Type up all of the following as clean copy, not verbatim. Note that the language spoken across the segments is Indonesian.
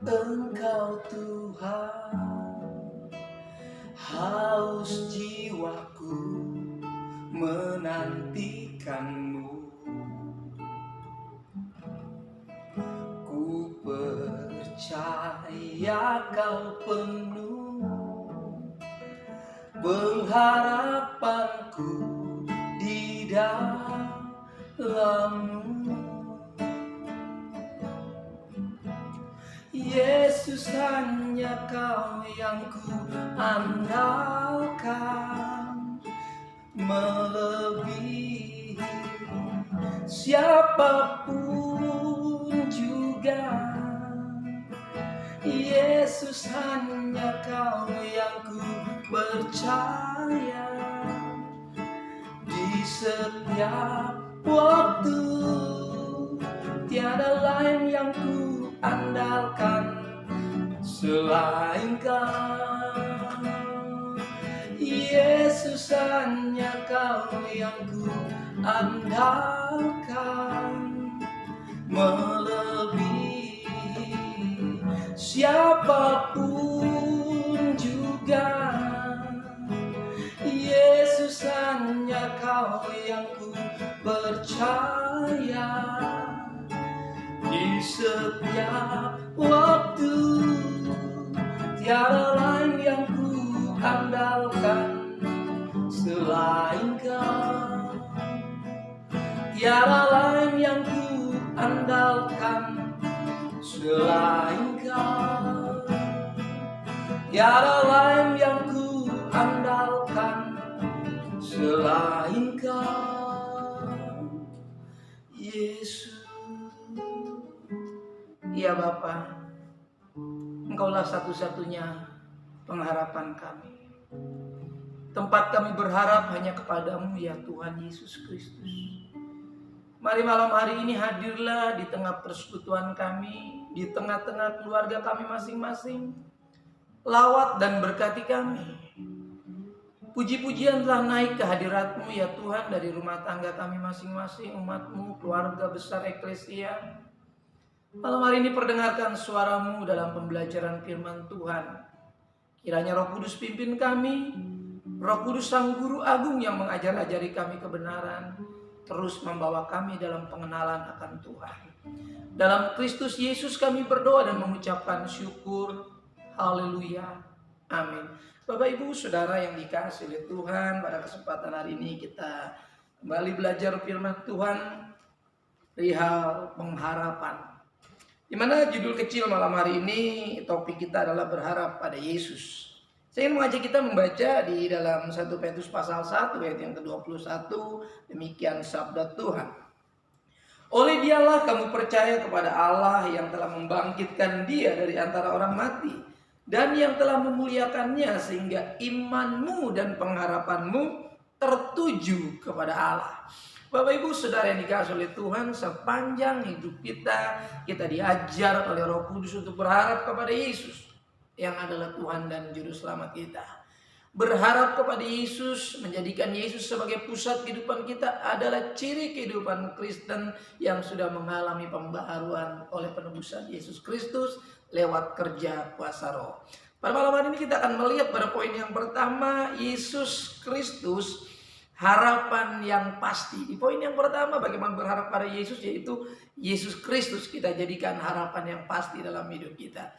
Engkau Tuhan, haus jiwaku menantikan-Mu. Ku percaya Kau penuh pengharapanku di dalam-Mu. Yesus, hanya Kau yang ku andalkan, melebihi siapapun juga. Yesus, hanya Kau yang ku percaya di setiap waktu. Tiada lain yang ku andalkan selain Kau. Yesus, hanya Kau yang ku andalkan, melebihi siapapun juga. Yesus, hanya Kau yang ku percaya di setiap waktu. Tiada lain yang ku andalkan selain Kau. Tiada lain yang ku andalkan selain Kau. Tiada lain yang ku andalkan selain Kau, Yesus. Ya Bapa, Engkaulah satu-satunya pengharapan kami. Tempat kami berharap hanya kepada-Mu ya Tuhan Yesus Kristus. Mari malam hari ini hadirlah di tengah persekutuan kami, di tengah-tengah keluarga kami masing-masing. Lawat dan berkati kami. Puji-pujian telah naik ke hadirat-Mu ya Tuhan, dari rumah tangga kami masing-masing, umat-Mu, keluarga besar eklesia. Malam hari ini perdengarkan suara-Mu dalam pembelajaran firman Tuhan. Kiranya Roh Kudus pimpin kami, Roh Kudus Sang Guru Agung yang mengajar-ajari kami kebenaran, terus membawa kami dalam pengenalan akan Tuhan. Dalam Kristus Yesus kami berdoa dan mengucapkan syukur. Haleluya. Amin. Bapak Ibu Saudara yang dikasihi oleh Tuhan, pada kesempatan hari ini kita kembali belajar firman Tuhan perihal pengharapan. Di mana judul kecil malam hari ini, topik kita adalah berharap pada Yesus. Saya ingin mengajak kita membaca di dalam 1 Petrus pasal 1 ayat yang ke-21, demikian sabda Tuhan. Oleh Dialah kamu percaya kepada Allah yang telah membangkitkan Dia dari antara orang mati, dan yang telah memuliakannya sehingga imanmu dan pengharapanmu tertuju kepada Allah. Bapak Ibu Saudara yang dikasihi oleh Tuhan, sepanjang hidup kita diajar oleh Roh Kudus untuk berharap kepada Yesus yang adalah Tuhan dan Juru Selamat kita. Berharap kepada Yesus, menjadikan Yesus sebagai pusat kehidupan kita adalah ciri kehidupan Kristen yang sudah mengalami pembaharuan oleh penebusan Yesus Kristus lewat kerja kuasa Roh. Pada malam hari ini kita akan melihat pada poin yang pertama, Yesus Kristus, harapan yang pasti. Di poin yang pertama, bagaimana berharap pada Yesus, yaitu Yesus Kristus kita jadikan harapan yang pasti dalam hidup kita.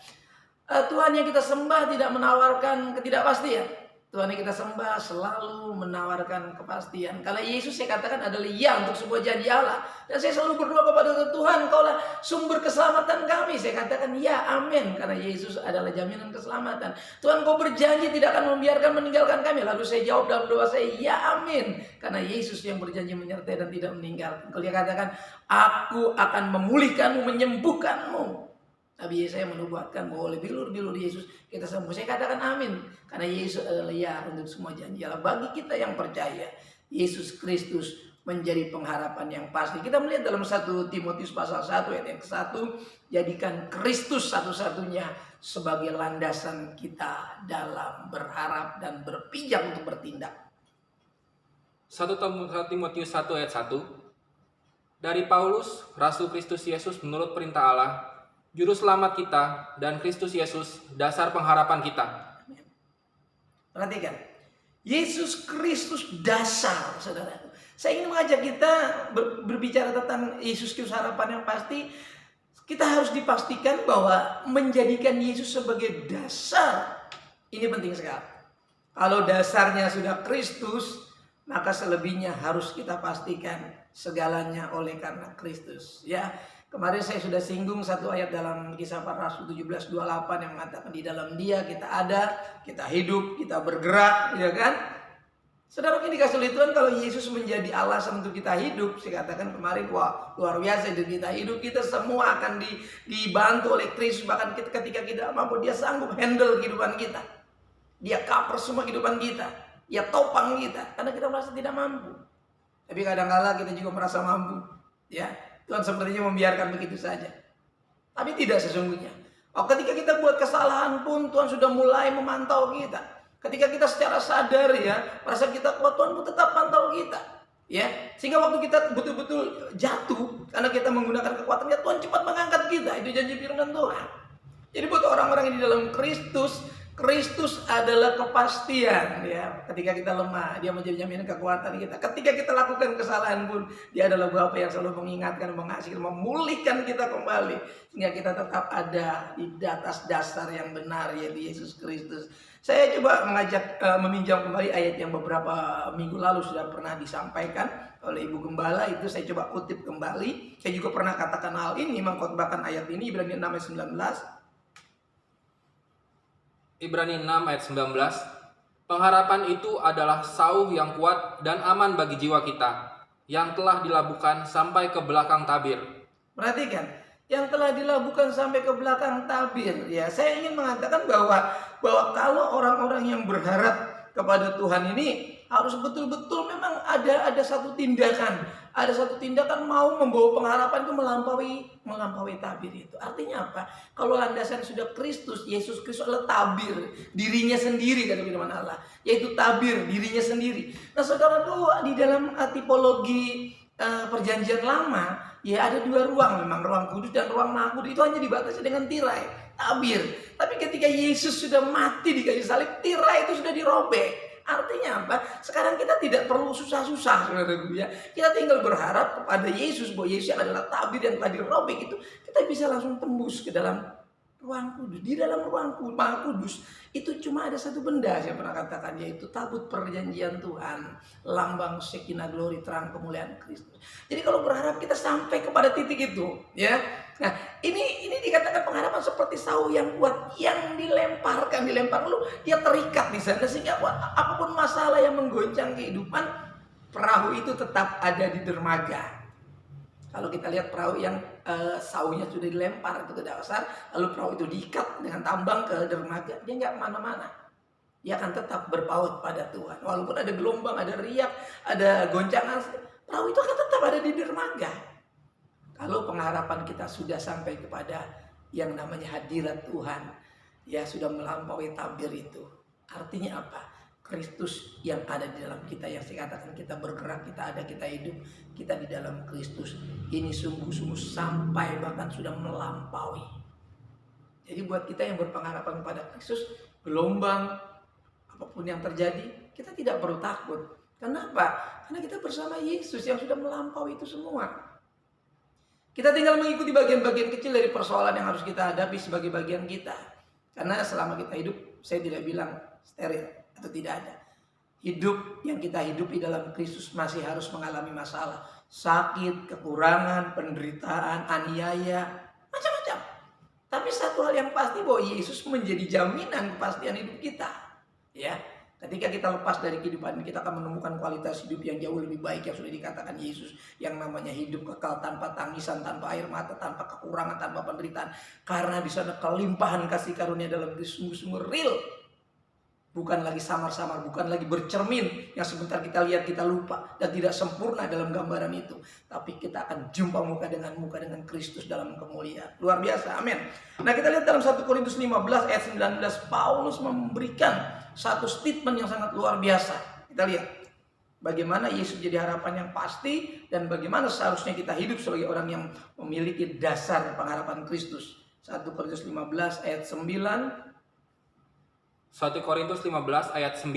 Tuhan yang kita sembah tidak menawarkan ketidakpastian. Tuhan yang kita sembah selalu menawarkan kepastian. Kalau Yesus saya katakan adalah ya untuk sebuah janji Allah. Dan saya selalu berdoa kepada Tuhan, Engkaulah sumber keselamatan kami. Saya katakan ya, amin. Karena Yesus adalah jaminan keselamatan. Tuhan, Kau berjanji tidak akan membiarkan meninggalkan kami. Lalu saya jawab dalam doa saya, ya amin. Karena Yesus yang berjanji menyertai dan tidak meninggalkan. Kalau Dia katakan, aku akan memulihkanmu, menyembuhkanmu. Nabi Yesaya menubuatkan bahwa oleh bilur-bilur Yesus kita sembuh. Saya katakan amin. Karena Yesus adalah ya untuk semua janji Allah. Bagi kita yang percaya, Yesus Kristus menjadi pengharapan yang pasti. Kita melihat dalam 1 Timotius pasal 1 ayat yang ke-1. Jadikan Kristus satu-satunya sebagai landasan kita dalam berharap dan berpijak untuk bertindak. 1 Timotius 1 ayat 1. Dari Paulus, Rasul Kristus Yesus menurut perintah Allah, Juru selamat kita, dan Kristus Yesus, dasar pengharapan kita. Perhatikan, Yesus Kristus dasar, saudara. Saya ingin mengajak kita berbicara tentang Yesus Kristus harapan yang pasti. Kita harus dipastikan bahwa menjadikan Yesus sebagai dasar, ini penting sekali. Kalau dasarnya sudah Kristus, maka selebihnya harus kita pastikan segalanya oleh karena Kristus. Ya, kemarin saya sudah singgung satu ayat dalam Kisah Para Rasul 17:28 yang mengatakan di dalam Dia kita ada, kita hidup, kita bergerak, ya kan? Saudara, ini dikasih oleh Tuhan kalau Yesus menjadi alasan untuk kita hidup. Saya katakan kemarin, wah luar biasa hidup kita. Hidup kita semua akan dibantu oleh Kristus. Bahkan ketika kita mampu, Dia sanggup handle kehidupan kita. Dia cover semua kehidupan kita. Dia topang kita. Karena kita merasa tidak mampu. Tapi kadang-kala kita juga merasa mampu. Ya, Tuhan sepertinya membiarkan begitu saja. Tapi tidak sesungguhnya. Ketika kita buat kesalahan pun Tuhan sudah mulai memantau kita. Ketika kita secara sadar ya, merasa kita kuat, Tuhan pun tetap pantau kita. Ya, sehingga waktu kita betul-betul jatuh karena kita menggunakan kekuatannya, Tuhan cepat mengangkat kita. Itu janji firman Tuhan. Jadi buat orang-orang yang di dalam Kristus, Kristus adalah kepastian ya. Ketika kita lemah, Dia menjadi jaminan kekuatan kita. Ketika kita lakukan kesalahan pun, Dia adalah Bapa yang selalu mengingatkan, mengasihi, memulihkan kita kembali sehingga kita tetap ada di atas dasar yang benar, yaitu Yesus Kristus. Saya coba meminjam kembali ayat yang beberapa minggu lalu sudah pernah disampaikan oleh Ibu Gembala. Itu saya coba kutip kembali. Saya juga pernah katakan hal ini, mengkhotbahkan ayat ini, Ibrani 6 ayat 19. Ibrani 6 ayat 19. Pengharapan itu adalah sauh yang kuat dan aman bagi jiwa kita, yang telah dilabuhkan sampai ke belakang tabir. Perhatikan, yang telah dilabuhkan sampai ke belakang tabir. Ya, saya ingin mengatakan bahwa kalau orang-orang yang berharap kepada Tuhan ini harus betul-betul memang ada satu tindakan. Ada satu tindakan mau membawa pengharapan itu melampaui tabir itu. Artinya apa? Kalau landasan sudah Kristus, Yesus Kristus adalah tabir dirinya sendiri, kata firman Allah, yaitu tabir dirinya sendiri. Nah, saudara tuh di dalam tipologi perjanjian lama ya ada dua ruang, memang ruang kudus dan ruang maha kudus. Itu hanya dibatasi dengan tirai, tabir. Tapi ketika Yesus sudah mati di kayu salib, tirai itu sudah dirobek. Artinya apa? Sekarang kita tidak perlu susah-susah, saudaraku ya. Kita tinggal berharap kepada Yesus, bahwa Yesus adalah tabir yang telah dirobek itu. Kita bisa langsung tembus ke dalam ruang kudus. Di dalam ruang maha kudus itu cuma ada satu benda, saya pernah katakan, yaitu tabut perjanjian Tuhan, lambang Shekinah glory, terang kemuliaan Kristus. Jadi kalau berharap kita sampai kepada titik itu, ya. Nah, ini dikatakan pengharapan seperti sauh yang kuat yang dilempar lu, dia terikat di sana sehingga apapun masalah yang menggoncang kehidupan, perahu itu tetap ada di dermaga. Kalau kita lihat perahu yang sauhnya sudah dilempar itu ke dasar, lalu perahu itu diikat dengan tambang ke dermaga, dia nggak kemana-mana. Dia akan tetap berpaut pada Tuhan. Walaupun ada gelombang, ada riak, ada goncangan, perahu itu akan tetap ada di dermaga. Kalau pengharapan kita sudah sampai kepada yang namanya hadirat Tuhan, ya sudah melampaui tabir itu. Artinya apa? Kristus yang ada di dalam kita, yang saya katakan kita bergerak, kita ada, kita hidup, kita di dalam Kristus. Ini sungguh-sungguh sampai bahkan sudah melampaui. Jadi buat kita yang berpengharapan kepada Kristus, gelombang apapun yang terjadi, kita tidak perlu takut. Kenapa? Karena kita bersama Yesus yang sudah melampaui itu semua. Kita tinggal mengikuti bagian-bagian kecil dari persoalan yang harus kita hadapi sebagai bagian kita. Karena selama kita hidup, saya tidak bilang steril atau tidak ada. Hidup yang kita hidupi dalam Kristus masih harus mengalami masalah. Sakit, kekurangan, penderitaan, aniaya, macam-macam. Tapi satu hal yang pasti, bahwa Yesus menjadi jaminan kepastian hidup kita. Ya. Ketika kita lepas dari kehidupan ini, kita akan menemukan kualitas hidup yang jauh lebih baik yang sudah dikatakan Yesus. Yang namanya hidup kekal tanpa tangisan, tanpa air mata, tanpa kekurangan, tanpa penderitaan. Karena di sana kelimpahan kasih karunia dalam diri sungguh-sungguh real. Bukan lagi samar-samar, bukan lagi bercermin yang sebentar kita lihat kita lupa dan tidak sempurna dalam gambaran itu. Tapi kita akan jumpa muka dengan Kristus dalam kemuliaan. Luar biasa, amin. Nah, kita lihat dalam 1 Korintus 15 ayat 19, Paulus memberikan satu statement yang sangat luar biasa. Kita lihat bagaimana Yesus jadi harapan yang pasti dan bagaimana seharusnya kita hidup sebagai orang yang memiliki dasar pengharapan Kristus. 1 Korintus 15 ayat 9. 1 Korintus 15 ayat 19.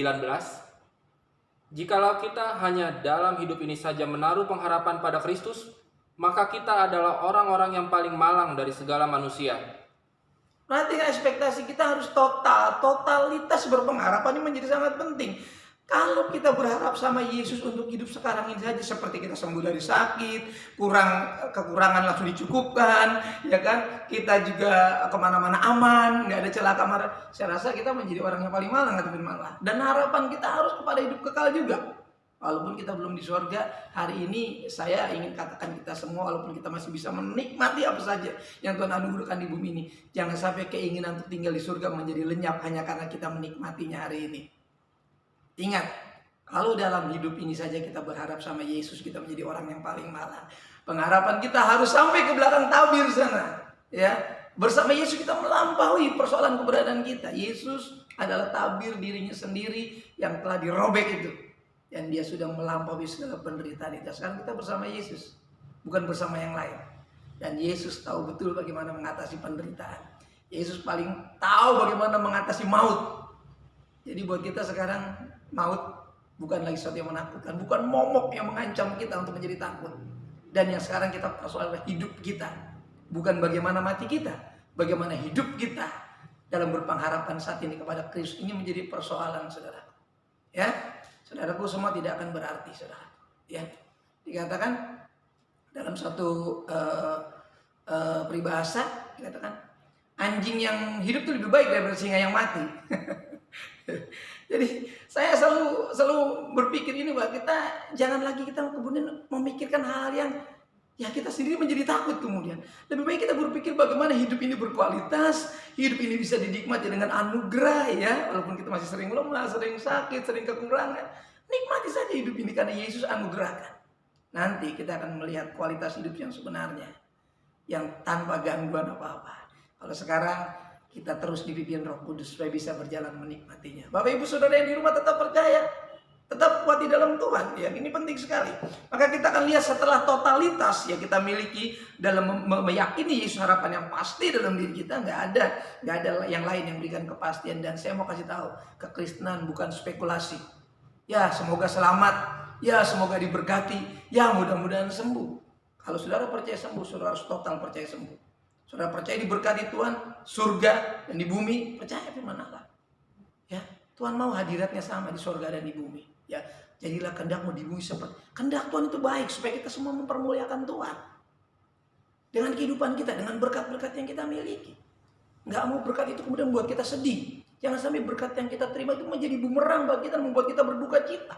Jikalau kita hanya dalam hidup ini saja menaruh pengharapan pada Kristus, maka kita adalah orang-orang yang paling malang dari segala manusia. Berarti ekspektasi kita harus totalitas berpengharapan ini menjadi sangat penting. Kalau kita berharap sama Yesus untuk hidup sekarang ini saja, seperti kita sembuh dari sakit, kekurangan langsung dicukupkan, ya kan? Kita juga kemana-mana aman, nggak ada celaka marah. Saya rasa kita menjadi orang yang paling malang atau malah. Dan harapan kita harus kepada hidup kekal juga. Walaupun kita belum di surga, hari ini saya ingin katakan kita semua, walaupun kita masih bisa menikmati apa saja yang Tuhan anugerahkan di bumi ini, jangan sampai keinginan untuk tinggal di surga menjadi lenyap hanya karena kita menikmatinya hari ini. Ingat, kalau dalam hidup ini saja kita berharap sama Yesus, kita menjadi orang yang paling malang. Pengharapan kita harus sampai ke belakang tabir sana. Ya, bersama Yesus kita melampaui persoalan keberadaan kita. Yesus adalah tabir dirinya sendiri yang telah dirobek itu. Dan dia sudah melampaui segala penderitaan itu. Sekarang kita bersama Yesus, bukan bersama yang lain. Dan Yesus tahu betul bagaimana mengatasi penderitaan. Yesus paling tahu bagaimana mengatasi maut. Jadi buat kita sekarang, maut bukan lagi sesuatu yang menakutkan, bukan momok yang mengancam kita untuk menjadi takut. Dan yang sekarang kita persoalkan hidup kita, bukan bagaimana mati kita, bagaimana hidup kita dalam berpengharapan saat ini kepada Kristus. Ini menjadi persoalan, saudara. Ya, saudaraku, semua tidak akan berarti, saudara. Ya, dikatakan dalam satu peribahasa, dikatakan anjing yang hidup itu lebih baik daripada singa yang mati. Jadi saya selalu berpikir ini, bahwa kita jangan lagi kita kemudian memikirkan hal yang ya kita sendiri menjadi takut kemudian. Lebih baik kita berpikir bagaimana hidup ini berkualitas, hidup ini bisa dinikmati dengan anugerah ya. Walaupun kita masih sering lemah, sering sakit, sering kekurangan, nikmati saja hidup ini karena Yesus anugerahkan. Nanti kita akan melihat kualitas hidup yang sebenarnya, yang tanpa gangguan apa-apa. Kalau sekarang kita terus dipimpin Roh Kudus supaya bisa berjalan menikmatinya. Bapak Ibu Saudara yang di rumah tetap percaya, tetap kuat di dalam Tuhan. Ya, ini penting sekali. Maka kita akan lihat setelah totalitas yang kita miliki dalam meyakini Yesus, harapan yang pasti dalam diri kita, nggak ada yang lain yang berikan kepastian. Dan saya mau kasih tahu, kekristenan bukan spekulasi. Ya, semoga selamat. Ya, semoga diberkati. Ya, mudah-mudahan sembuh. Kalau saudara percaya sembuh, saudara harus total percaya sembuh. Saudara percaya diberkati Tuhan, surga dan di bumi, percaya firman Allah. Ya, Tuhan mau hadiratnya sama di surga dan di bumi. Ya, jadilah kehendakmu di bumi seperti kehendak Tuhan itu baik supaya kita semua mempermuliakan Tuhan. Dengan kehidupan kita, dengan berkat-berkat yang kita miliki. Nggak mau berkat itu kemudian membuat kita sedih. Jangan sampai berkat yang kita terima itu menjadi bumerang bagi kita, membuat kita berduka cita.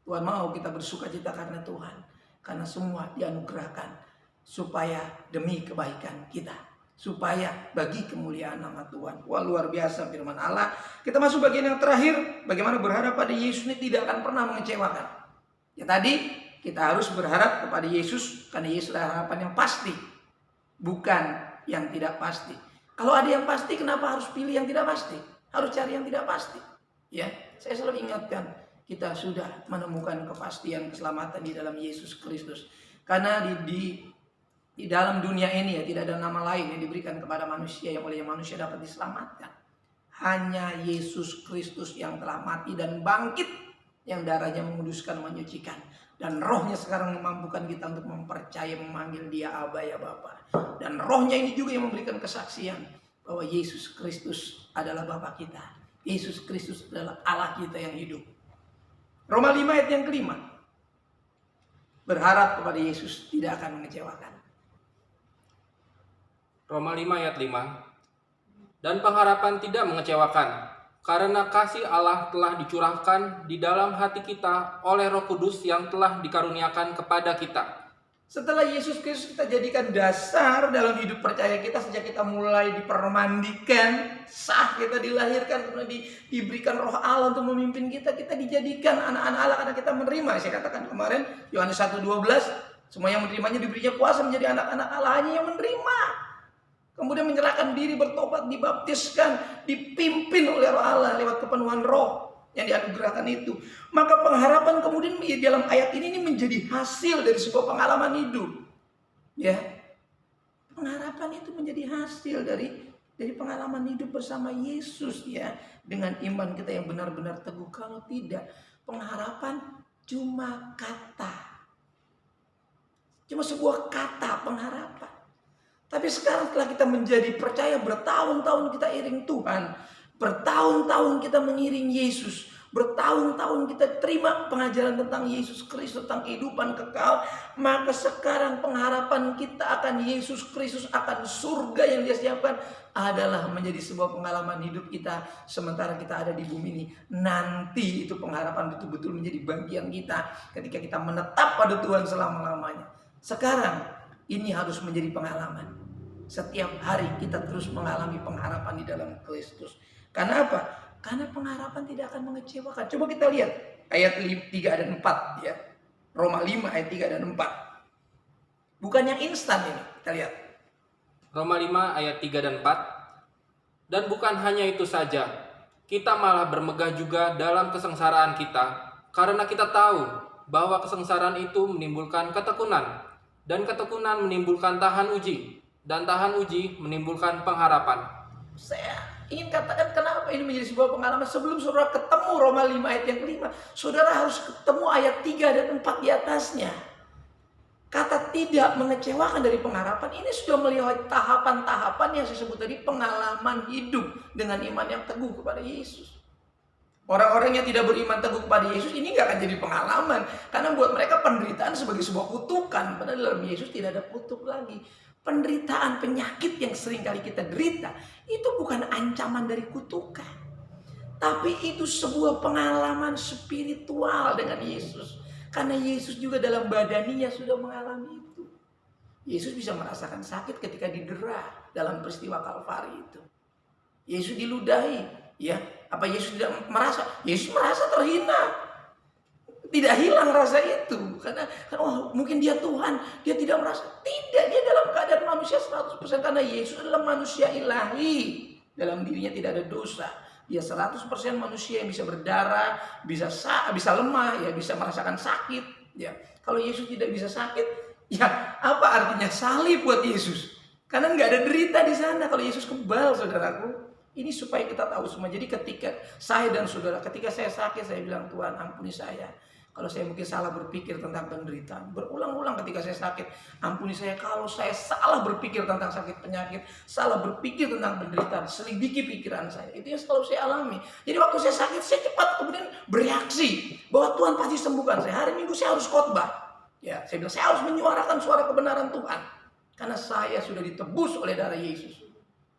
Tuhan mau kita bersuka cita karena Tuhan. Karena semua dianugerahkan supaya demi kebaikan kita, supaya bagi kemuliaan nama Tuhan. Wah, luar biasa firman Allah. Kita masuk bagian yang terakhir, bagaimana berharap pada Yesus ini tidak akan pernah mengecewakan. Ya, tadi kita harus berharap kepada Yesus karena Yesus adalah harapan yang pasti, bukan yang tidak pasti. Kalau ada yang pasti, kenapa harus pilih yang tidak pasti? Harus cari yang tidak pasti. Ya, saya selalu ingatkan, kita sudah menemukan kepastian keselamatan di dalam Yesus Kristus. Karena di dalam dunia ini ya tidak ada nama lain yang diberikan kepada manusia yang oleh manusia dapat diselamatkan. Hanya Yesus Kristus yang telah mati dan bangkit, yang darahnya menguduskan, menyucikan. Dan rohnya sekarang memampukan kita untuk mempercayai, memanggil dia Aba ya Bapa. Dan rohnya ini juga yang memberikan kesaksian bahwa Yesus Kristus adalah Bapa kita. Yesus Kristus adalah Allah kita yang hidup. Roma 5 ayat yang kelima. Berharap kepada Yesus tidak akan mengecewakan. Roma 5 ayat 5. Dan pengharapan tidak mengecewakan, karena kasih Allah telah dicurahkan di dalam hati kita oleh Roh Kudus yang telah dikaruniakan kepada kita. Setelah Yesus Kristus kita jadikan dasar dalam hidup percaya kita, sejak kita mulai dipermandikan, sah kita dilahirkan, diberikan Roh Allah untuk memimpin kita, kita dijadikan anak-anak Allah karena kita menerima. Saya katakan kemarin Yohanes 1:12, semua yang menerimanya diberinya kuasa menjadi anak-anak Allah, hanya yang menerima. Kemudian menyerahkan diri, bertobat, dibaptiskan, dipimpin oleh Roh Allah lewat kepenuhan Roh yang dianugerahkan itu. Maka pengharapan kemudian di dalam ayat ini menjadi hasil dari sebuah pengalaman hidup. Ya, pengharapan itu menjadi hasil dari pengalaman hidup bersama Yesus ya. Dengan iman kita yang benar-benar teguh. Kalau tidak, pengharapan cuma kata. Cuma sebuah kata pengharapan. Tapi sekarang setelah kita menjadi percaya, bertahun-tahun kita iring Tuhan. Bertahun-tahun kita mengiring Yesus. Bertahun-tahun kita terima pengajaran tentang Yesus Kristus, tentang kehidupan kekal. Maka sekarang pengharapan kita akan Yesus Kristus, akan surga yang Dia siapkan adalah menjadi sebuah pengalaman hidup kita sementara kita ada di bumi ini. Nanti itu pengharapan betul-betul menjadi bagian kita ketika kita menetap pada Tuhan selama-lamanya. Sekarang ini harus menjadi pengalaman. Setiap hari kita terus mengalami pengharapan di dalam Kristus. Karena apa? Karena pengharapan tidak akan mengecewakan. Coba kita lihat ayat 3 dan 4 ya. Roma 5 ayat 3 dan 4. Bukan yang instan ini. Kita lihat. Roma 5 ayat 3 dan 4. Dan bukan hanya itu saja, kita malah bermegah juga dalam kesengsaraan kita, karena kita tahu bahwa kesengsaraan itu menimbulkan ketekunan, dan ketekunan menimbulkan tahan uji, dan tahan uji menimbulkan pengharapan. Saya ingin katakan kenapa ini menjadi sebuah pengalaman. Sebelum saudara ketemu Roma 5 ayat yang kelima, saudara harus ketemu ayat 3 dan 4 di atasnya. Kata tidak mengecewakan dari pengharapan ini sudah melewati tahapan-tahapan yang saya sebut tadi, pengalaman hidup dengan iman yang teguh kepada Yesus. Orang-orang yang tidak beriman teguh kepada Yesus ini gak akan jadi pengalaman. Karena buat mereka penderitaan sebagai sebuah kutukan. Padahal dalam Yesus tidak ada kutuk lagi. Penderitaan, penyakit yang sering kali kita derita itu bukan ancaman dari kutukan. Tapi itu sebuah pengalaman spiritual dengan Yesus. Karena Yesus juga dalam badaninya sudah mengalami itu. Yesus bisa merasakan sakit ketika didera dalam peristiwa Kalvari itu. Yesus diludahi, ya. Apa Yesus tidak merasa? Yesus merasa terhina. Tidak hilang rasa itu. Karena oh, mungkin dia Tuhan, dia tidak merasa. Tidak, dia dalam keadaan manusia 100%. Karena Yesus adalah manusia ilahi. Dalam dirinya tidak ada dosa. Dia 100% manusia yang bisa berdarah, bisa lemah, ya bisa merasakan sakit. Ya, kalau Yesus tidak bisa sakit, ya apa artinya salib buat Yesus? Karena nggak ada derita di sana. Kalau Yesus kebal, saudaraku. Ini supaya kita tahu semua. Jadi ketika saya dan saudara, ketika saya sakit, saya bilang Tuhan ampuni saya. Kalau saya mungkin salah berpikir tentang penderitaan. Berulang-ulang ketika saya sakit, ampuni saya kalau saya salah berpikir tentang sakit penyakit, salah berpikir tentang penderitaan, selidiki pikiran saya. Itu yang selalu saya alami. Jadi waktu saya sakit, saya cepat kemudian bereaksi bahwa Tuhan pasti sembuhkan saya. Hari Minggu saya harus khotbah. Ya, saya bilang saya harus menyuarakan suara kebenaran Tuhan. Karena saya sudah ditebus oleh darah Yesus.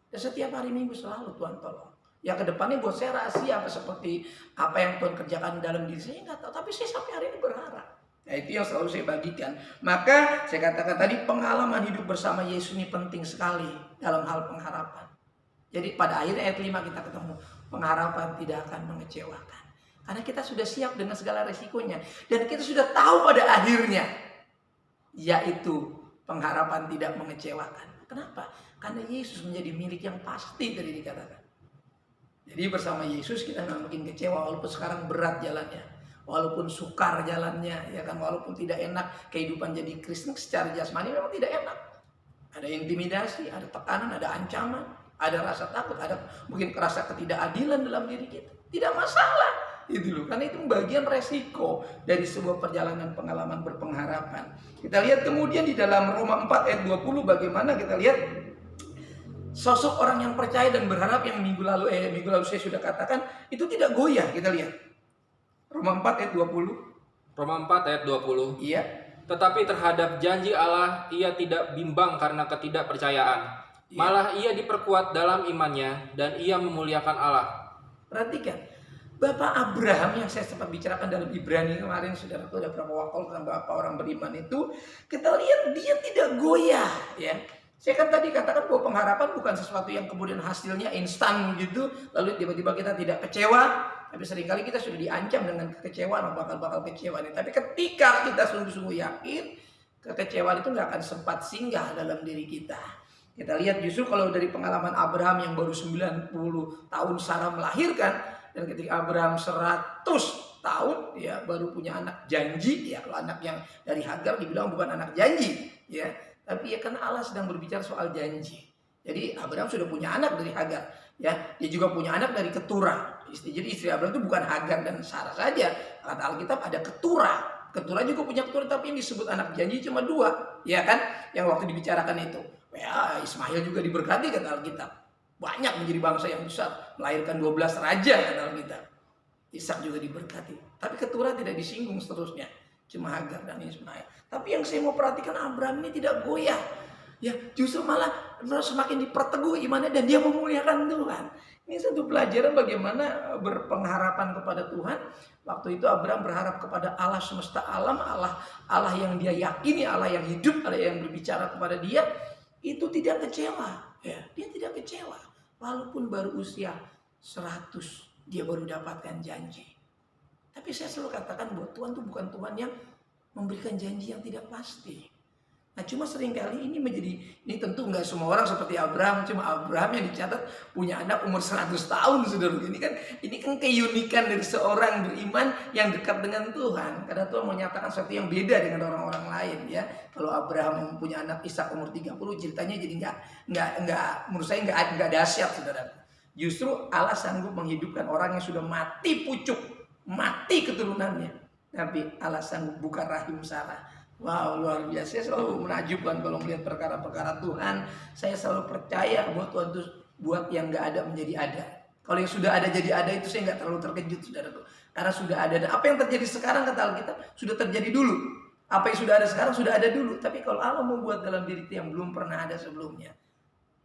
Dan setiap hari Minggu selalu Tuhan tolong. Ya ke depannya buat saya rahasia seperti apa yang Tuhan kerjakan dalam diri saya nggak tahu, tapi saya sampai hari ini berharap. Nah, itu yang selalu saya bagikan. Maka saya katakan tadi pengalaman hidup bersama Yesus ini penting sekali dalam hal pengharapan. Jadi pada akhir ayat 5 kita ketemu pengharapan tidak akan mengecewakan. Karena kita sudah siap dengan segala resikonya dan kita sudah tahu pada akhirnya yaitu pengharapan tidak mengecewakan. Kenapa? Karena Yesus menjadi milik yang pasti tadi dikatakan. Jadi bersama Yesus kita nggak mungkin kecewa walaupun sekarang berat jalannya, walaupun sukar jalannya, ya kan, walaupun tidak enak kehidupan jadi Kristen secara jasmani memang tidak enak. Ada intimidasi, ada tekanan, ada ancaman, ada rasa takut, ada mungkin rasa ketidakadilan dalam diri kita. Tidak masalah, itu loh. Karena itu bagian resiko dari sebuah perjalanan pengalaman berpengharapan. Kita lihat kemudian di dalam Roma 4 ayat 20 bagaimana kita lihat sosok orang yang percaya dan berharap yang minggu lalu saya sudah katakan itu tidak goyah. Kita lihat Roma 4 ayat 20. Roma 4 ayat 20. Iya. Tetapi terhadap janji Allah ia tidak bimbang karena ketidakpercayaan. Iya. Malah ia diperkuat dalam imannya dan ia memuliakan Allah. Perhatikan, Bapak Abraham yang saya sempat bicarakan dalam Ibrani kemarin, saudara, itu ada beberapa waktu tentang Bapak orang beriman itu, kita lihat dia tidak goyah, ya. Saya kan tadi katakan bahwa pengharapan bukan sesuatu yang kemudian hasilnya instan gitu, lalu tiba-tiba kita tidak kecewa. Tapi seringkali kita sudah diancam dengan kekecewaan, bakal kecewa nih. Tapi ketika kita sungguh-sungguh yakin, kekecewaan itu nggak akan sempat singgah dalam diri kita. Kita lihat justru kalau dari pengalaman Abraham yang baru 90 tahun Sarah melahirkan, dan ketika Abraham 100 tahun ya baru punya anak janji, ya kalau anak yang dari Hagar dibilang bukan anak janji, ya. Tapi ya kan Allah sedang berbicara soal janji. Jadi Abraham sudah punya anak dari Hagar, ya. Dia juga punya anak dari Keturah. Jadi istri Abraham itu bukan Hagar dan Sarah saja. Kata Alkitab ada Keturah. Keturah juga punya Keturah, tapi yang disebut anak janji cuma 2, ya kan? Yang waktu dibicarakan itu. Ya, Ismail juga diberkati kata Alkitab. Banyak menjadi bangsa yang besar, melahirkan 12 raja kata Alkitab. Ishak juga diberkati. Tapi Keturah tidak disinggung seterusnya. Cuma Hagar dan Ismail. Tapi yang saya mau perhatikan, Abraham ini tidak goyah. Ya, justru malah semakin diperteguh imannya dan dia memuliakan Tuhan. Ini satu pelajaran bagaimana berpengharapan kepada Tuhan. Waktu itu Abraham berharap kepada Allah semesta alam, Allah yang dia yakini, Allah yang hidup, Allah yang berbicara kepada dia. Itu tidak kecewa. Ya, dia tidak kecewa. Walaupun baru usia 100, dia baru dapatkan janji. Tapi saya selalu katakan bahwa Tuhan itu bukan Tuhan yang memberikan janji yang tidak pasti. Nah, cuma seringkali ini tentu nggak semua orang seperti Abraham. Cuma Abraham yang dicatat punya anak umur 100 tahun, saudara. Ini kan keunikan dari seorang beriman yang dekat dengan Tuhan. Karena Tuhan menyatakan sesuatu yang beda dengan orang-orang lain, ya. Kalau Abraham punya anak Ishak umur 30, ceritanya jadi nggak menurut saya nggak dahsyat, saudara. Justru Allah sanggup menghidupkan orang yang sudah mati pucuk, mati keturunannya. Tapi Allah sanggup buka rahim Sarah. Wow, luar biasa. Saya selalu menakjubkan kalau melihat perkara-perkara Tuhan. Saya selalu percaya bahwa Tuhan itu buat yang nggak ada menjadi ada. Kalau yang sudah ada jadi ada itu saya nggak terlalu terkejut, saudaraku. Karena sudah ada. Dan apa yang terjadi sekarang kata Alkitab sudah terjadi dulu. Apa yang sudah ada sekarang sudah ada dulu. Tapi kalau Allah membuat dalam diri kita yang belum pernah ada sebelumnya,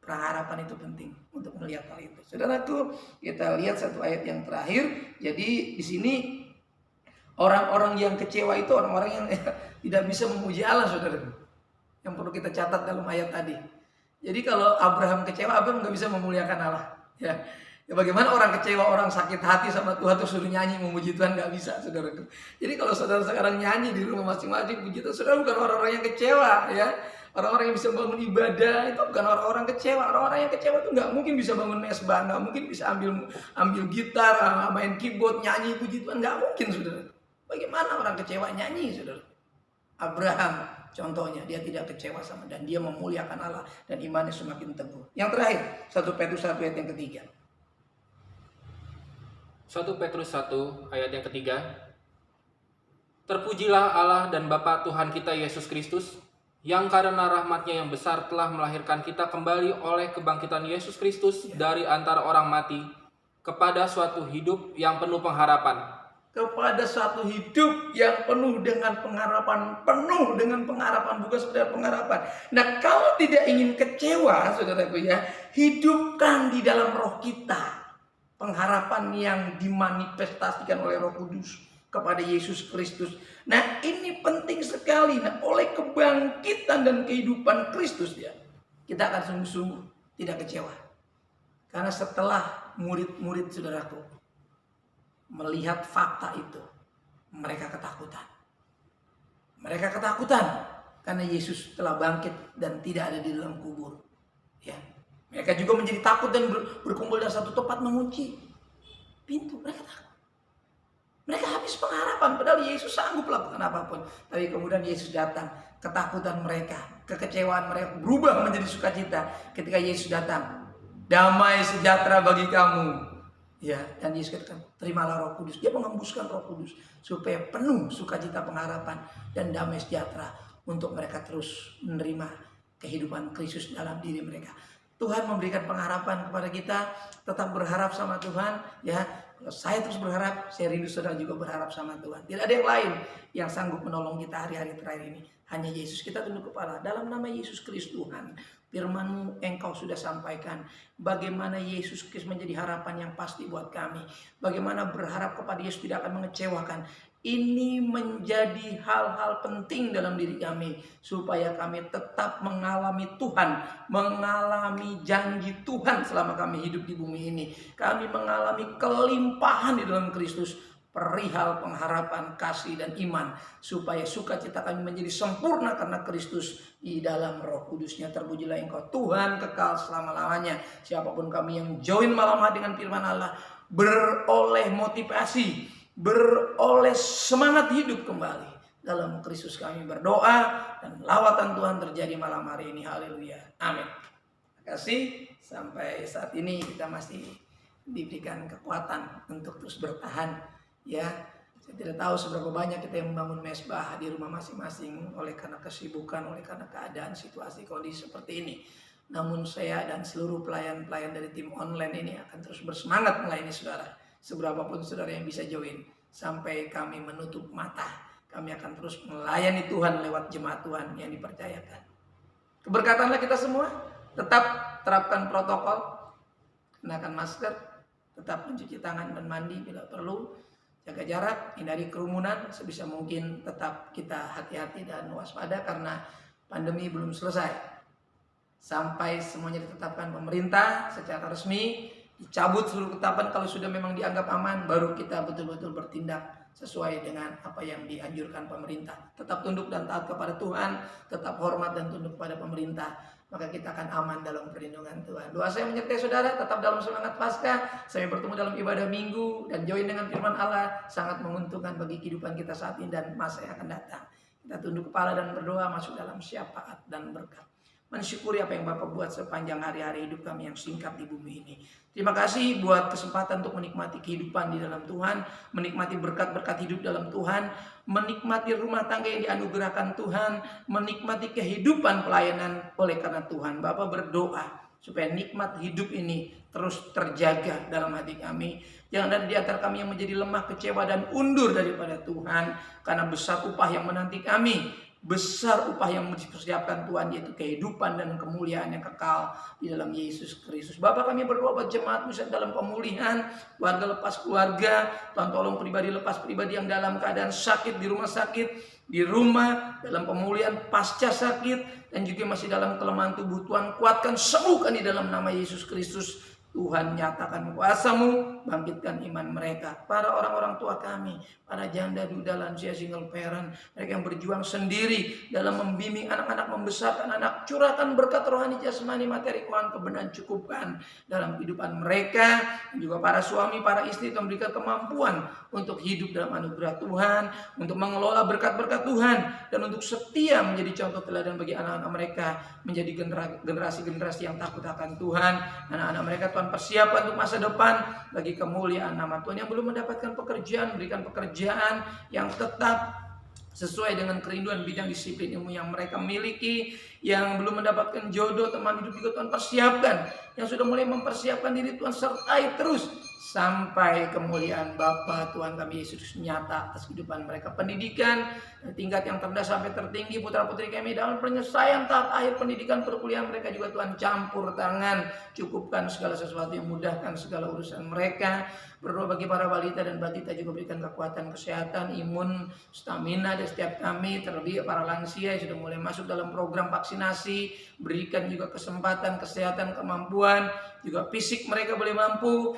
pengharapan itu penting untuk melihat hal itu. Saudaraku, kita lihat satu ayat yang terakhir. Jadi di sini orang-orang yang kecewa itu orang-orang yang tidak bisa memuji Allah, saudara. Yang perlu kita catat dalam ayat tadi. Jadi kalau Abraham kecewa, Abraham nggak bisa memuliakan Allah. Ya, bagaimana orang kecewa, orang sakit hati sama Tuhan terus suruh nyanyi memuji Tuhan, nggak bisa, saudara. Jadi kalau saudara sekarang nyanyi di rumah masing-masing puji Tuhan, saudara bukan orang-orang yang kecewa, ya. Orang-orang yang bisa bangun ibadah itu bukan orang-orang kecewa. Orang-orang yang kecewa itu nggak mungkin bisa bangun mesbah, nggak mungkin bisa ambil gitar, main keyboard, nyanyi puji Tuhan, nggak mungkin, saudara. Bagaimana orang kecewa nyanyi, saudara? Abraham contohnya, dia tidak kecewa sama dan dia memuliakan Allah dan imannya semakin teguh. Yang terakhir, 1 Petrus 1 ayat yang ketiga. 1 Petrus 1 ayat yang ketiga. Terpujilah Allah dan Bapa Tuhan kita Yesus Kristus, yang karena rahmat-Nya yang besar telah melahirkan kita kembali oleh kebangkitan Yesus Kristus dari antara orang mati kepada suatu hidup yang penuh pengharapan. Kepada satu hidup yang penuh dengan pengharapan, bukan sekedar pengharapan. Nah, kalau tidak ingin kecewa, saudaraku, ya, hidupkan di dalam roh kita pengharapan yang dimanifestasikan oleh Roh Kudus kepada Yesus Kristus. Nah, ini penting sekali. Nah, oleh kebangkitan dan kehidupan Kristus, ya, kita akan sungguh-sungguh tidak kecewa. Karena setelah murid-murid, saudaraku, melihat fakta itu, mereka ketakutan. Mereka ketakutan karena Yesus telah bangkit dan tidak ada di dalam kubur. Ya, mereka juga menjadi takut dan berkumpul dalam satu tempat mengunci pintu. Mereka takut. Mereka habis pengharapan, padahal Yesus sanggup melakukan apapun. Tapi kemudian Yesus datang, ketakutan mereka, kekecewaan mereka berubah menjadi sukacita ketika Yesus datang. Damai sejahtera bagi kamu. Ya, dan Yesus katakan, terimalah Roh Kudus. Dia mengembuskan Roh Kudus supaya penuh sukacita pengharapan dan damai sejahtera untuk mereka terus menerima kehidupan Kristus dalam diri mereka. Tuhan memberikan pengharapan kepada kita, tetap berharap sama Tuhan, ya. Kalau saya terus berharap, saya rindu saudara juga berharap sama Tuhan. Tidak ada yang lain yang sanggup menolong kita hari-hari terakhir ini. Hanya Yesus. Kita tunduk kepala dalam nama Yesus Kristus Tuhan. Firman-Mu Engkau sudah sampaikan bagaimana Yesus Kristus menjadi harapan yang pasti buat kami. Bagaimana berharap kepada Yesus tidak akan mengecewakan. Ini menjadi hal-hal penting dalam diri kami supaya kami tetap mengalami Tuhan, mengalami janji Tuhan selama kami hidup di bumi ini. Kami mengalami kelimpahan di dalam Kristus, perihal pengharapan, kasih dan iman, supaya sukacita kami menjadi sempurna karena Kristus di dalam Roh Kudusnya. Terpujilah Engkau Tuhan kekal selama-lamanya. Siapapun kami yang join malam hari dengan firman Allah, beroleh motivasi, beroleh semangat hidup kembali, Dalam Kristus kami berdoa dan lawatan Tuhan terjadi malam hari ini. Haleluya. Amin. Terima kasih. Sampai saat ini kita masih diberikan kekuatan untuk terus bertahan. Ya, saya tidak tahu seberapa banyak kita yang membangun mesbah di rumah masing-masing oleh karena kesibukan, oleh karena keadaan, situasi, kondisi seperti ini. Namun saya dan seluruh pelayan-pelayan dari tim online ini akan terus bersemangat melayani saudara. Seberapapun saudara yang bisa join sampai kami menutup mata. Kami akan terus melayani Tuhan lewat jemaat Tuhan yang dipercayakan. Keberkatanlah kita semua. Tetap terapkan protokol. Kenakan masker. Tetap mencuci tangan dan mandi bila perlu. Jaga jarak. Hindari kerumunan. Sebisa mungkin tetap kita hati-hati dan waspada. Karena pandemi belum selesai. Sampai semuanya ditetapkan pemerintah secara resmi. Dicabut seluruh ketetapan kalau sudah memang dianggap aman. Baru kita betul-betul bertindak sesuai dengan apa yang dianjurkan pemerintah. Tetap tunduk dan taat kepada Tuhan, tetap hormat dan tunduk kepada pemerintah, maka kita akan aman dalam perlindungan Tuhan. Doa saya menyertai saudara, tetap dalam semangat Paskah, sampai bertemu dalam ibadah minggu, dan join dengan firman Allah, sangat menguntungkan bagi kehidupan kita saat ini dan masa yang akan datang. Kita tunduk kepala dan berdoa masuk dalam syafaat dan berkat. Mensyukuri apa yang Bapak buat sepanjang hari-hari hidup kami yang singkat di bumi ini. Terima kasih buat kesempatan untuk menikmati kehidupan di dalam Tuhan, menikmati berkat-berkat hidup dalam Tuhan, menikmati rumah tangga yang dianugerahkan Tuhan, menikmati kehidupan pelayanan oleh karena Tuhan. Bapak berdoa supaya nikmat hidup ini terus terjaga dalam hati kami. Jangan ada di antara kami yang menjadi lemah, kecewa, dan undur daripada Tuhan, karena besar upah yang menanti kami. Besar upah yang dipersiapkan Tuhan, yaitu kehidupan dan kemuliaan yang kekal di dalam Yesus Kristus. Bapak, kami berdoa buat jemaat pusat dalam pemulihan, keluarga lepas keluarga, Tuhan tolong pribadi lepas pribadi yang dalam keadaan sakit di rumah sakit, di rumah, dalam pemulihan pasca sakit, dan juga masih dalam kelemahan tubuh. Tuhan kuatkan, sembuhkan di dalam nama Yesus Kristus. Tuhan nyatakan kuasa-Mu, bangkitkan iman mereka. Para orang-orang tua kami, para janda, duda, lansia, single parent, mereka yang berjuang sendiri dalam membimbing anak-anak, membesarkan anak, curahkan berkat rohani, jasmani, materi, keuangan, kebenaran, cukupkan dalam kehidupan mereka. Dan juga para suami, para istri, Tuhan berikan kemampuan untuk hidup dalam anugerah Tuhan, untuk mengelola berkat-berkat Tuhan, dan untuk setia menjadi contoh teladan bagi anak-anak mereka, menjadi generasi-generasi yang takut akan Tuhan. Anak-anak mereka Tuhan persiapan untuk masa depan bagi kemuliaan nama Tuhan. Yang belum mendapatkan pekerjaan, berikan pekerjaan yang tetap sesuai dengan kerinduan bidang disiplin ilmu yang mereka miliki. Yang belum mendapatkan jodoh, teman hidup juga Tuhan persiapkan. Yang sudah mulai mempersiapkan diri, Tuhan sertai terus sampai kemuliaan Bapa Tuhan kami Yesus nyata atas kehidupan mereka. Pendidikan dari tingkat yang terendah sampai tertinggi, putra-putri kami dalam penyelesaian tahap akhir pendidikan perkuliahan mereka juga Tuhan campur tangan, cukupkan segala sesuatu yang mudahkan segala urusan mereka. Berdoa bagi para balita dan batita, juga berikan kekuatan kesehatan, imun, stamina dari setiap kami, terlebih para lansia yang sudah mulai masuk dalam program vaksinasi. Berikan juga kesempatan, kesehatan, kemampuan, juga fisik mereka boleh mampu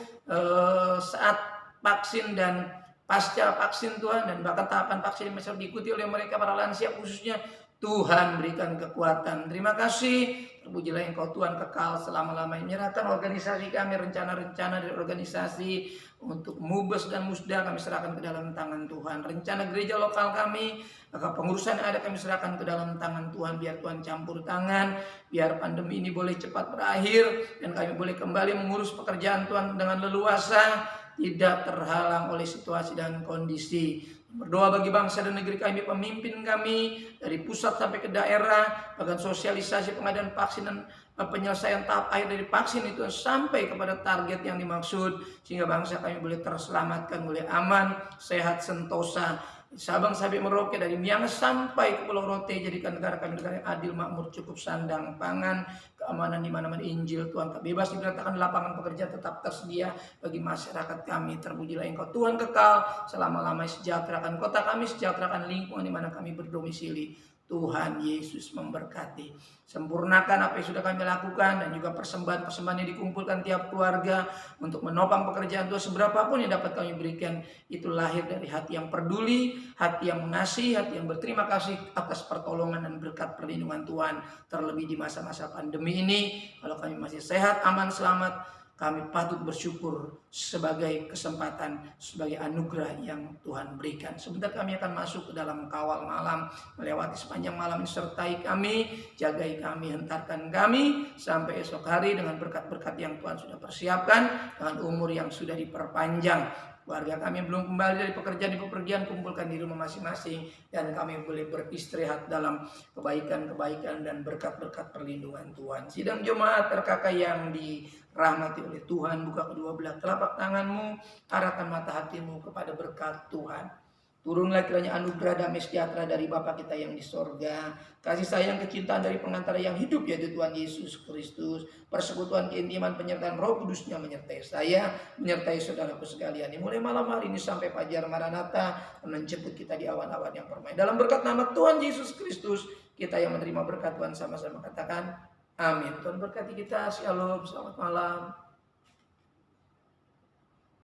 saat vaksin dan pasca vaksin Tuhan, dan bahkan tahapan vaksin yang masih diikuti oleh mereka para lansia khususnya. Tuhan berikan kekuatan. Terima kasih. Terpujilah Engkau Tuhan kekal selama-lamanya. Menyerahkan organisasi kami, rencana-rencana dari organisasi untuk Mubes dan Musda kami serahkan ke dalam tangan Tuhan. Rencana gereja lokal kami, maka pengurusan yang ada kami serahkan ke dalam tangan Tuhan. Biar Tuhan campur tangan, biar pandemi ini boleh cepat berakhir, dan kami boleh kembali mengurus pekerjaan Tuhan dengan leluasa, tidak terhalang oleh situasi dan kondisi. Berdoa bagi bangsa dan negeri kami, pemimpin kami dari pusat sampai ke daerah, bahkan sosialisasi pengadaan vaksin dan penyelesaian tahap akhir dari vaksin itu sampai kepada target yang dimaksud, sehingga bangsa kami boleh terselamatkan, boleh aman, sehat, sentosa. Sabang sampai Merauke, dari Miangas sampai ke Pulau Rote, jadikan negara kami negara yang adil, makmur, cukup sandang pangan, keamanan di mana-mana, Injil Tuhan tak bebas diberitakan, lapangan pekerjaan tetap tersedia bagi masyarakat kami. Terpujilah Engkau Tuhan kekal selama-lamanya. Sejahterakan kota kami, sejahterakan lingkungan di mana kami berdomisili. Tuhan Yesus memberkati. Sempurnakan apa yang sudah kami lakukan, dan juga persembahan-persembahan yang dikumpulkan tiap keluarga untuk menopang pekerjaan Tuhan. Seberapapun yang dapat kami berikan, itu lahir dari hati yang peduli, hati yang mengasihi, hati yang berterima kasih atas pertolongan dan berkat perlindungan Tuhan. Terlebih di masa-masa pandemi ini, kalau kami masih sehat, aman, selamat, kami patut bersyukur sebagai kesempatan, sebagai anugerah yang Tuhan berikan. Sebentar kami akan masuk ke dalam kawal malam, melewati sepanjang malam ini. Sertai kami, jagai kami, hentarkan kami sampai esok hari dengan berkat-berkat yang Tuhan sudah persiapkan, dengan umur yang sudah diperpanjang. Keluarga kami belum kembali dari pekerjaan di pepergian, kumpulkan di rumah masing-masing, dan kami boleh beristirahat dalam kebaikan-kebaikan dan berkat-berkat perlindungan Tuhan. Sidang jemaat terkakak yang dirahmati oleh Tuhan, buka kedua belah telapak tanganmu, arahkan mata hatimu kepada berkat Tuhan. Turunlah kiranya anugerah damai sejahtera dari Bapa kita yang di sorga, kasih sayang kecintaan dari pengantara yang hidup yaitu Tuhan Yesus Kristus, persekutuan keintiman penyertaan Roh Kudusnya menyertai saya, menyertai saudaraku sekalian. Mulai malam hari ini sampai fajar Maranatha menjemput kita di awan-awan yang permai. Dalam berkat nama Tuhan Yesus Kristus, kita yang menerima berkat Tuhan sama-sama katakan amin. Tuhan berkati kita. Shalom, selamat malam.